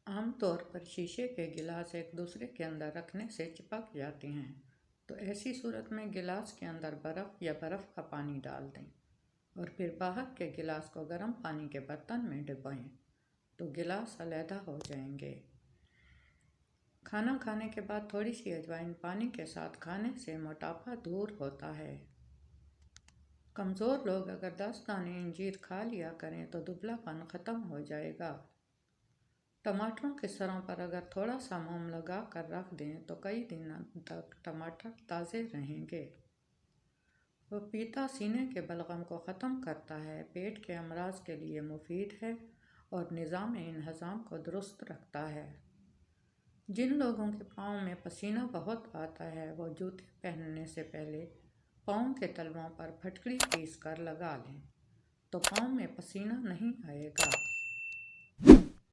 عام طور پر شیشے کے گلاس ایک دوسرے کے اندر رکھنے سے چپک جاتے ہیں، تو ایسی صورت میں گلاس کے اندر برف یا برف کا پانی ڈال دیں اور پھر باہر کے گلاس کو گرم پانی کے برتن میں ڈبوئیں تو گلاس علیحدہ ہو جائیں گے۔ کھانا کھانے کے بعد تھوڑی سی اجوائن پانی کے ساتھ کھانے سے موٹاپا دور ہوتا ہے۔ کمزور لوگ اگر 10 دانے انجیر کھا لیا کریں تو دبلا پن ختم ہو جائے گا۔ ٹماٹروں کے سروں پر اگر تھوڑا سا موم لگا کر رکھ دیں تو کئی دنوں تک ٹماٹر تازے رہیں گے۔ پپیتا سینے کے بلغم کو ختم کرتا ہے، پیٹ کے امراض کے لیے مفید ہے اور نظام انہضام کو درست رکھتا ہے۔ جن لوگوں کے پاؤں میں پسینہ بہت آتا ہے وہ جوتے پہننے سے پہلے پاؤں کے تلووں پر پھٹکری پیس کر لگا لیں تو پاؤں میں پسینہ نہیں آئے گا۔